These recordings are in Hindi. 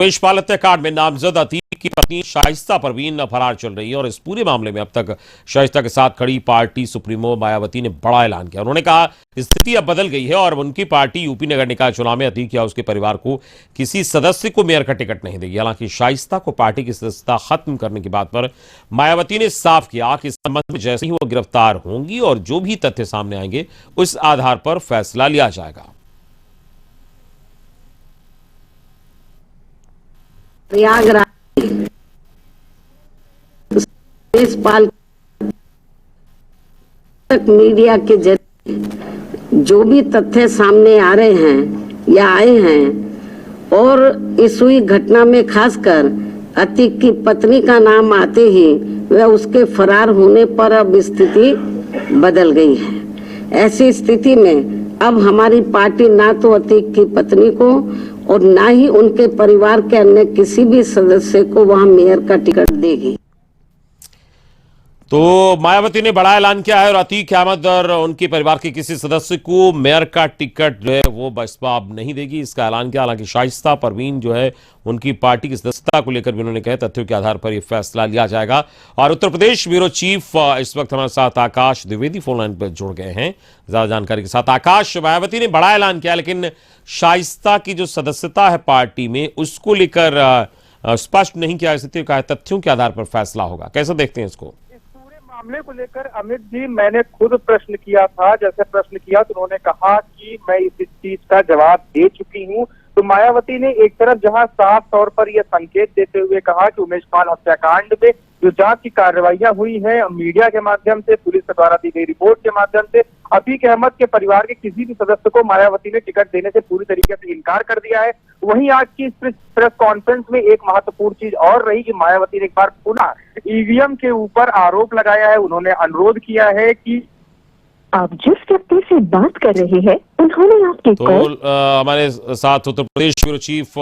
यशपाल हत्याकांड में नामजद अतीक की पत्नी शाइस्ता परवीन फरार चल रही है और इस पूरे मामले में अब तक शाइस्ता के साथ खड़ी पार्टी सुप्रीमो मायावती ने बड़ा ऐलान किया। उन्होंने कहा स्थिति अब बदल गई है और उनकी पार्टी यूपी नगर निकाय चुनाव में अतीक या उसके परिवार को किसी सदस्य को मेयर का टिकट नहीं देगी। हालांकि शाइस्ता को पार्टी की सदस्यता खत्म करने की बात पर मायावती ने साफ किया कि इस संबंध में जैसे ही वो गिरफ्तार होंगी और जो भी तथ्य सामने आएंगे उस आधार पर फैसला लिया जाएगा। प्रयागराज यशपाल मीडिया के जरिए जो भी तथ्य सामने आ रहे हैं या आए हैं और इस हुई घटना में खासकर अतीक की पत्नी का नाम आते ही वह उसके फरार होने पर अब स्थिति बदल गई है। ऐसी स्थिति में अब हमारी पार्टी ना तो अतीक की पत्नी को और ना ही उनके परिवार के अन्य किसी भी सदस्य को वहां मेयर का टिकट देगी। तो मायावती ने बड़ा ऐलान किया है और अतीक अहमद और उनके परिवार के किसी सदस्य को मेयर का टिकट जो है वो बसपा अब नहीं देगी, इसका ऐलान किया। हालांकि शाइस्ता परवीन जो है उनकी पार्टी की सदस्यता को लेकर भी उन्होंने कहा तथ्यों के आधार पर यह फैसला लिया जाएगा। और उत्तर प्रदेश ब्यूरो चीफ इस वक्त हमारे साथ आकाश द्विवेदी फोन लाइन पर जुड़ गए हैं ज्यादा जानकारी के साथ। आकाश, मायावती ने बड़ा ऐलान किया लेकिन शाइस्ता की जो सदस्यता है पार्टी में उसको लेकर स्पष्ट नहीं किया। स्थिति का तथ्यों के आधार पर फैसला होगा, कैसे देखते हैं इसको? मामले को लेकर अमित जी मैंने खुद प्रश्न किया था। जैसे प्रश्न किया तो उन्होंने कहा कि मैं इस चीज का जवाब दे चुकी हूं। तो मायावती ने एक तरफ जहां साफ तौर पर यह संकेत देते हुए कहा कि उमेश पाल हत्याकांड में जो जांच की कार्रवाइयां हुई है मीडिया के माध्यम से, पुलिस द्वारा दी गई रिपोर्ट के माध्यम से, अतीक अहमद के परिवार के किसी भी सदस्य को मायावती ने टिकट देने से पूरी तरीके से इनकार कर दिया है। वहीं आज की इस प्रेस कॉन्फ्रेंस में एक महत्वपूर्ण चीज और रही कि मायावती ने एक बार पुनः ईवीएम के ऊपर आरोप लगाया है। उन्होंने अनुरोध किया है कि आप जिस व्यक्ति से बात कर रहे हैं उन्होंने आपके हमारे साथ उत्तर प्रदेश ब्यूरो चीफ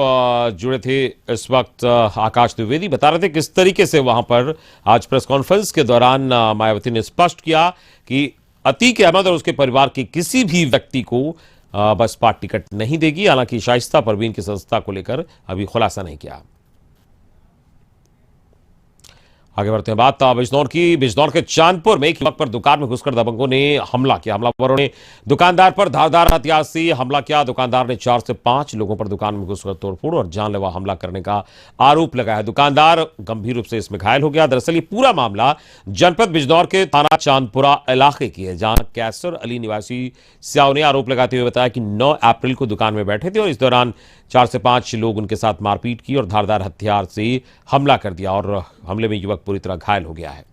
जुड़े थे इस वक्त आकाश द्विवेदी, बता रहे थे किस तरीके से वहां पर आज प्रेस कॉन्फ्रेंस के दौरान मायावती ने स्पष्ट किया कि अतीक अहमद और उसके परिवार के किसी भी व्यक्ति को बसपा टिकट नहीं देगी। हालांकि शाइस्ता परवीन की सदस्यता को लेकर अभी खुलासा नहीं किया। आगे बढ़ते हैं बात बिजनौर की। बिजनौर के चांदपुर में एक युवक पर दुकान में घुसकर दबंगों ने हमला किया। हमलावरों ने दुकानदार पर धारदार हथियार से हमला किया। दुकानदार ने 4 से 5 लोगों पर दुकान में घुसकर तोड़फोड़ और जानलेवा हमला करने का आरोप लगाया। दुकानदार गंभीर रूप से इसमें घायल हो गया। दरअसल ये पूरा मामला जनपद बिजनौर के थाना चांदपुरा इलाके की है, जहां कैसर अली निवासी स्याओ ने आरोप लगाते हुए बताया कि 9 अप्रैल को दुकान में बैठे थे और इस दौरान 4 से 5 लोग उनके साथ मारपीट की और धारदार हथियार से हमला कर दिया और हमले में युवक पूरी तरह घायल हो गया है।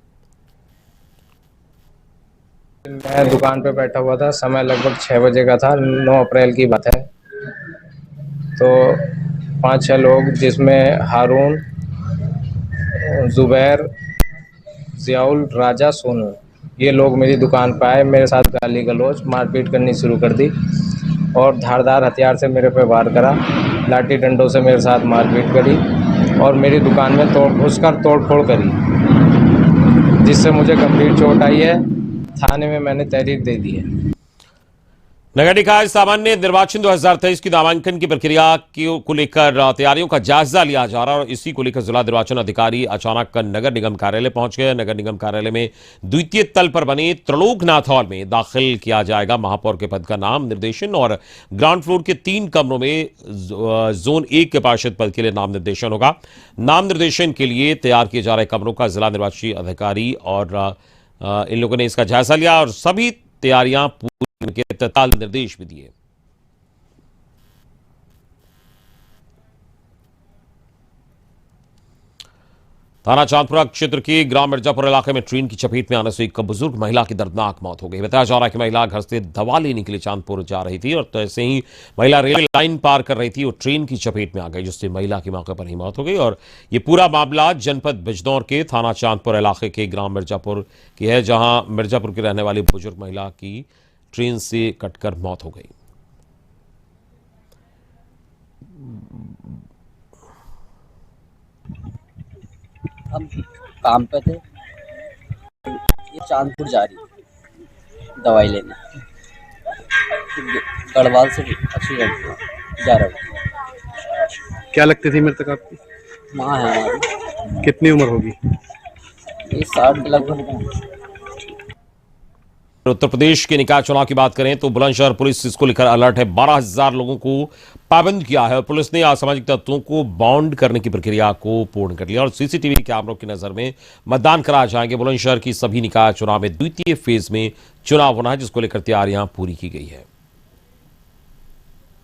मैं दुकान पे बैठा हुआ था, समय लगभग 6 बजे का था, 9 अप्रैल की बात है। तो 5-6 लोग जिसमें हारून, जुबैर, जियाउल, राजा, सोनू, ये लोग मेरी दुकान पर आए, मेरे साथ गाली गलौज मारपीट करनी शुरू कर दी और धारदार हथियार से मेरे पे वार करा। लाठी डंडों से मेरे साथ मारपीट करी और मेरी दुकान में घुसकर तोड़फोड़ करी, जिससे मुझे गंभीर चोट आई है। थाने में मैंने तहरीर दे दी है। नगर निकाय सामान्य निर्वाचन 2023 की नामांकन की प्रक्रिया को लेकर तैयारियों का जायजा लिया जा रहा है और इसी को लेकर जिला निर्वाचन अधिकारी अचानक नगर निगम कार्यालय पहुंच गए। नगर निगम कार्यालय में द्वितीय तल पर बने त्रिलोकनाथ हॉल में दाखिल किया जाएगा महापौर के पद का नाम निर्देशन और ग्राउंड फ्लोर के 3 कमरों में जोन 1 के पार्षद पद के लिए नाम निर्देशन होगा। नाम निर्देशन के लिए तैयार किए जा रहे कमरों का जिला निर्वाचन अधिकारी और इन लोगों ने इसका जायजा लिया और सभी तैयारियां पूरी के तत्काल निर्देश भी दिए। थाना चांदपुरा क्षेत्र के ग्राम मिर्जापुर इलाके में ट्रेन की चपेट में आने से एक बुजुर्ग महिला की दर्दनाक मौत हो गई। बताया जा रहा है कि महिला घर से दवा लेने के लिए चांदपुर जा रही थी और तैसे ही महिला रेलवे लाइन पार कर रही थी और ट्रेन की चपेट में आ गई, जिससे महिला की मौके पर ही मौत हो गई। और ये पूरा मामला जनपद बिजनौर के थाना चांदपुर इलाके के ग्राम मिर्जापुर की है, जहां मिर्जापुर की रहने वाली बुजुर्ग महिला की ट्रेन से कटकर मौत हो गई। हम काम पे थे, ये चांदपुर जा रही दवाई लेने, गढ़वाल से एक्सीडेंट हुआ 11 बजे। क्या लगती थी मृतक आपकी? माँ है हमारी। कितनी उम्र होगी? ये 60 के लगभग। उत्तर प्रदेश के निकाय चुनाव की बात करें तो बुलंदशहर पुलिस इसको लेकर अलर्ट है। 12,000 लोगों को पाबंद किया है और पुलिस ने असामाजिक तत्वों को बाउंड करने की प्रक्रिया को पूर्ण कर लिया और सीसीटीवी कैमरों की नजर में मतदान कराए जाएंगे। बुलंदशहर की सभी निकाय चुनाव में द्वितीय फेज में चुनाव होना है, जिसको लेकर तैयारियां पूरी की गई है।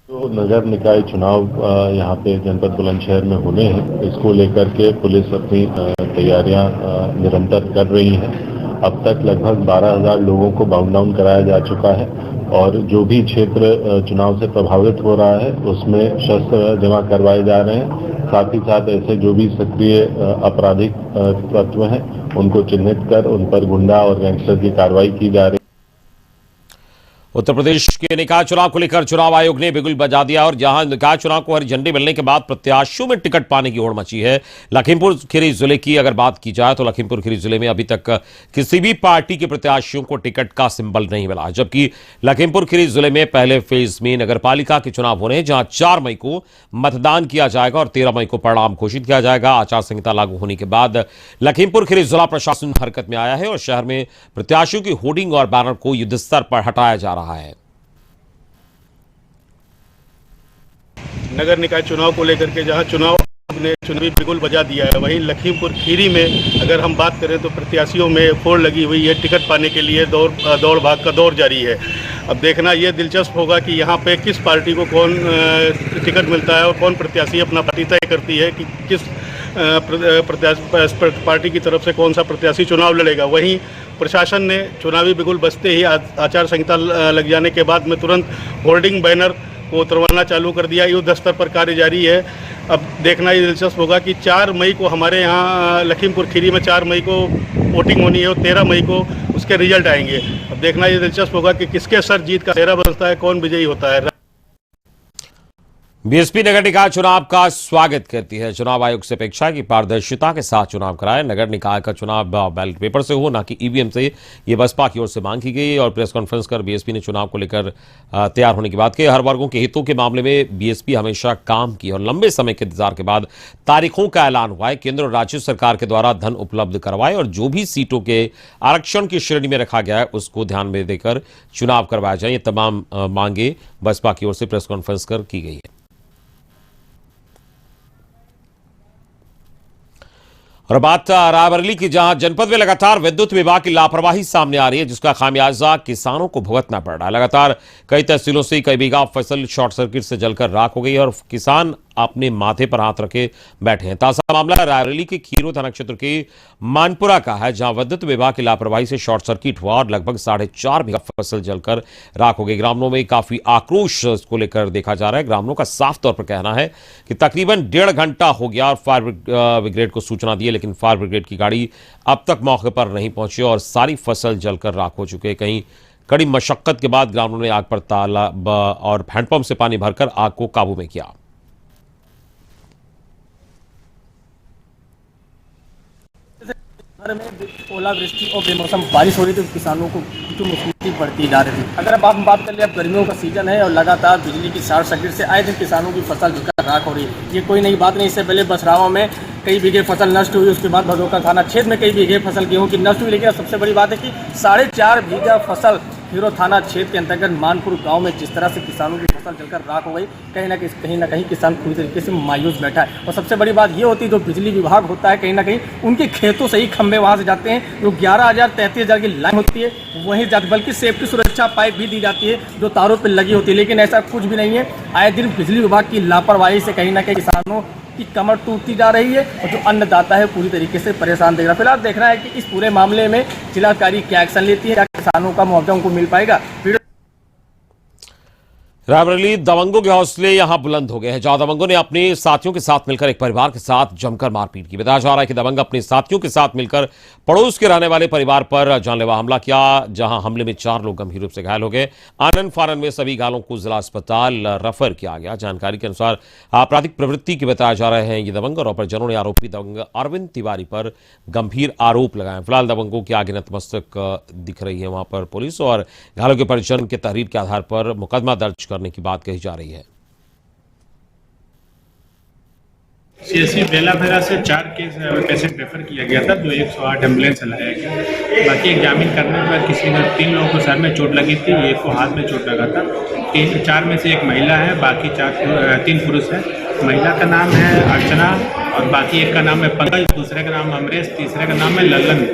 जो नगर निकाय चुनाव यहाँ पे जनपद बुलंदशहर में होने हैं, इसको लेकर के पुलिस अपनी तैयारियां निरंतर कर रही है। अब तक लगभग 12,000 लोगों को बाउंड डाउन कराया जा चुका है और जो भी क्षेत्र चुनाव से प्रभावित हो रहा है उसमें शस्त्र जमा करवाए जा रहे हैं। साथ ही साथ ऐसे जो भी सक्रिय आपराधिक तत्व हैं उनको चिन्हित कर उन पर गुंडा और गैंगस्टर की कार्रवाई की जा रही है। उत्तर प्रदेश के निकाय चुनाव को लेकर चुनाव आयोग ने बिगुल बजा दिया और जहां निकाय चुनाव को हरी झंडी मिलने के बाद प्रत्याशियों में टिकट पाने की होड़ मची है। लखीमपुर खीरी जिले की अगर बात की जाए तो लखीमपुर खीरी जिले में अभी तक किसी भी पार्टी के प्रत्याशियों को टिकट का सिंबल नहीं मिला, जबकि लखीमपुर खीरी जिले में पहले फेज में नगरपालिका के चुनाव होने हैं, जहां 4 मई को मतदान किया जाएगा और 13 मई को परिणाम घोषित किया जाएगा। आचार संहिता लागू होने के बाद लखीमपुर खीरी जिला प्रशासन हरकत में आया है और शहर में प्रत्याशियों की होर्डिंग और बैनर को युद्ध स्तर पर हटाया जा रहा है। नगर निकाय चुनाव को लेकर के जहां चुनाव ने चुनावी बिगुल बजा दिया है, वहीं लखीमपुर खीरी में अगर हम बात करें तो प्रत्याशियों में होड़ लगी हुई है। टिकट पाने के लिए दौड़ भाग का दौर जारी है। अब देखना ये दिलचस्प होगा कि यहाँ पे किस पार्टी को कौन टिकट मिलता है और कौन प्रत्याशी अपना पार्टी तय करती है कि किस पार्टी की तरफ से कौन सा प्रत्याशी चुनाव लड़ेगा। वहीं प्रशासन ने चुनावी बिगुल बजते ही आचार संहिता लग जाने के बाद में तुरंत होर्डिंग बैनर को उतरवाना चालू कर दिया। युद्ध स्तर पर कार्य जारी है। अब देखना ये दिलचस्प होगा कि 4 मई को हमारे यहाँ लखीमपुर खीरी में 4 मई को वोटिंग होनी है और 13 मई को उसके रिजल्ट आएंगे। अब देखना ये दिलचस्प होगा कि किसके सर जीत का सेहरा बनता है, कौन विजयी होता है। बीएसपी नगर निकाय चुनाव का स्वागत करती है। चुनाव आयोग से अपेक्षा है कि पारदर्शिता के साथ चुनाव कराए। नगर निकाय का चुनाव बैलेट पेपर से हो, ना कि ईवीएम से, ये बसपा की ओर से मांग की गई और प्रेस कॉन्फ्रेंस कर बीएसपी ने चुनाव को लेकर तैयार होने की बात की। हर वर्गों के हितों के मामले में बीएसपी हमेशा काम की और लंबे समय के इंतजार के बाद तारीखों का ऐलान हुआ है। केंद्र और राज्य सरकार के द्वारा धन उपलब्ध करवाए और जो भी सीटों के आरक्षण की श्रेणी में रखा गया है उसको ध्यान में देकर चुनाव करवाया जाए। ये तमाम मांगे बसपा की ओर से प्रेस कॉन्फ्रेंस कर की गई है। और बात रायबरेली की, जहां जनपद में लगातार विद्युत विभाग की लापरवाही सामने आ रही है, जिसका खामियाजा किसानों को भुगतना पड़ रहा है। लगातार कई तहसीलों से कई बीघा फसल शॉर्ट सर्किट से जलकर राख हो गई है और किसान अपने माथे पर हाथ रखे बैठे हैं। ताजा मामला रायबरेली के खीरो थाना क्षेत्र के मानपुरा का है, जहां विद्युत विभाग की लापरवाही से शॉर्ट सर्किट हुआ और लगभग 4.5 बीघा फसल जलकर राख हो गई। ग्रामीणों में काफी आक्रोश को लेकर देखा जा रहा है। ग्रामीणों का साफ तौर पर कहना है कि तकरीबन 1.5 घंटा हो गया और फायर ब्रिगेड को सूचना दी, लेकिन फायर ब्रिगेड की गाड़ी अब तक मौके पर नहीं पहुंची और सारी फसल जलकर राख हो चुके हैं। कहीं कड़ी मशक्कत के बाद ग्रामीणों ने आग पर तालाब और हैंडपंप से पानी भरकर आग को काबू में किया। में ओलावृष्टि और बेमौसम बारिश हो रही थी तो किसानों को तो मुश्किल बढ़ती जा रही थी। अगर अब हम बात कर ले, अब गर्मियों का सीजन है और लगातार बिजली की शॉर्ट सर्किट से आए दिन किसानों की फसल जलकर राख हो रही है। ये कोई नई बात नहीं। इससे पहले बसरावा में कई बीघे फसल नष्ट हुई, उसके बाद भदोका थाना क्षेत्र में कई बीघे फसल गेहूं की नष्ट हुई। लेकिन सबसे बड़ी बात है कि 4.5 बीघा फसल खीरो थाना क्षेत्र के अंतर्गत मानपुर गांव में जिस तरह से किसानों की फसल जलकर राख हो गई, कहीं ना कहीं किसान पूरी तरीके से मायूस बैठा है। और सबसे बड़ी बात ये होती है, जो बिजली विभाग होता है, कहीं ना कहीं उनके खेतों से ही खंभे वहां से जाते हैं, जो 11,000-33,000 की लाइन होती है वहीं जाती, बल्कि सेफ्टी सुरक्षा पाइप भी दी जाती है जो तारों पर लगी होती है। लेकिन ऐसा कुछ भी नहीं है। आए दिन बिजली विभाग की लापरवाही से कहीं ना कहीं किसानों की कमर टूटती जा रही है और जो अन्नदाता है पूरी तरीके से परेशान देख रहा है। फिलहाल देखना है कि इस पूरे मामले में जिलाधिकारी क्या एक्शन लेती है, क्या किसानों का मुआवजा उनको मिल पाएगा। रायबरेली दबंगों के हौसले यहां बुलंद हो गए हैं, जहां दबंगों ने अपने साथियों के साथ मिलकर एक परिवार के साथ जमकर मारपीट की। बताया जा रहा है कि दबंग अपने साथियों के साथ मिलकर पड़ोस के रहने वाले परिवार पर जानलेवा हमला किया, जहां हमले में 4 लोग गंभीर रूप से घायल हो गए। आनन फानन में सभी घायलों को जिला अस्पताल रेफर किया गया। जानकारी के अनुसार आपराधिक प्रवृत्ति के बताया जा रहे हैं ये दबंग और परिजनों ने आरोपी दबंग अरविंद तिवारी पर गंभीर आरोप लगाए। फिलहाल दबंगों की आगे नतमस्तक दिख रही है वहां पर पुलिस और घायलों के परिजन के तहरीर के आधार पर मुकदमा दर्ज करने की बात कही जा रही है। सीएससी बेलाभेरा से 4 केस पेशेंट रेफर किया गया था, जो 108 एम्बुलेंस लाया गया। बाकी एग्जामिन करने के बाद किसी ने 3 लोगों को सर में चोट लगी थी, एक को हाथ में चोट लगा था। 4 में से एक महिला है, बाकी 3 पुरुष है। महिला का नाम है अर्चना और बाकी एक का नाम है पंकज, दूसरे का नाम अमरेश, तीसरे का नाम है लल्लन।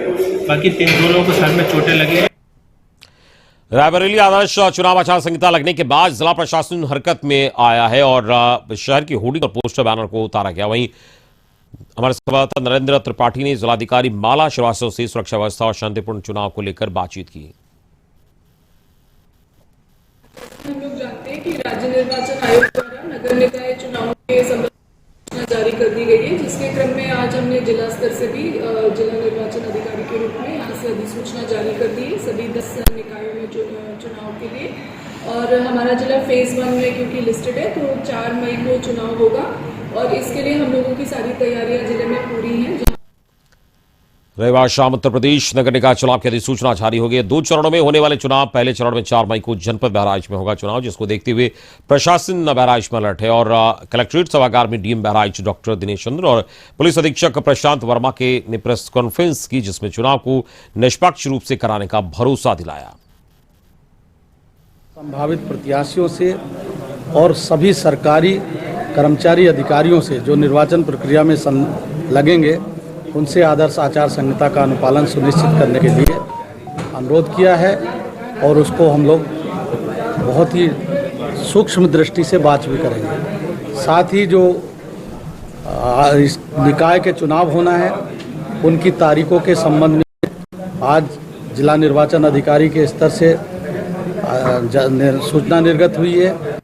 बाकी 2 लोगों को सर में चोटें लगी है। रायबरेली आदर्श चुनाव आचार संहिता लगने के बाद जिला प्रशासन हरकत में आया है और शहर की होर्डिंग और पोस्टर बैनर को उतारा गया। वहीं हमारे संवाददाता नरेंद्र त्रिपाठी ने जिलाधिकारी माला श्रीवास्तव से सुरक्षा व्यवस्था और शांतिपूर्ण चुनाव को लेकर बातचीत की। हम लोग जानते हैं कि राज्य निर्वाचन आयोग द्वारा नगर निकाय चुनाव के संबंध में सूचना जारी कर दी गई है, जिसके क्रम में आज हमने जिला स्तर से भी जिला निर्वाचन अधिकारी के रूप में यहाँ से अधिसूचना जारी कर दी है सभी 10 निकायों में चुनाव के लिए। और हमारा जिला फेज 1 में क्योंकि लिस्टेड है, तो 4 मई को चुनाव होगा और इसके लिए हम लोगों की सारी तैयारियां जिले में पूरी हैं। रविवार शाम उत्तर प्रदेश नगर निकाय चुनाव की अधिसूचना जारी हो गई है। 2 चरणों में होने वाले चुनाव, पहले चरण में 4 मई को जनपद बहराइच में होगा चुनाव, जिसको देखते हुए प्रशासन बहराइच में अलर्ट है और कलेक्ट्रेट सभागार में डीएम बहराइच डॉक्टर दिनेश चंद्र और पुलिस अधीक्षक प्रशांत वर्मा ने प्रेस कॉन्फ्रेंस की, जिसमें चुनाव को निष्पक्ष रूप से कराने का भरोसा दिलाया। संभावित प्रत्याशियों से और सभी सरकारी कर्मचारी अधिकारियों से जो निर्वाचन प्रक्रिया में लगेंगे, उनसे आदर्श आचार संहिता का अनुपालन सुनिश्चित करने के लिए अनुरोध किया है और उसको हम लोग बहुत ही सूक्ष्म दृष्टि से बात भी करेंगे। साथ ही जो इस निकाय के चुनाव होना है, उनकी तारीखों के संबंध में आज जिला निर्वाचन अधिकारी के स्तर से सूचना निर्गत हुई है।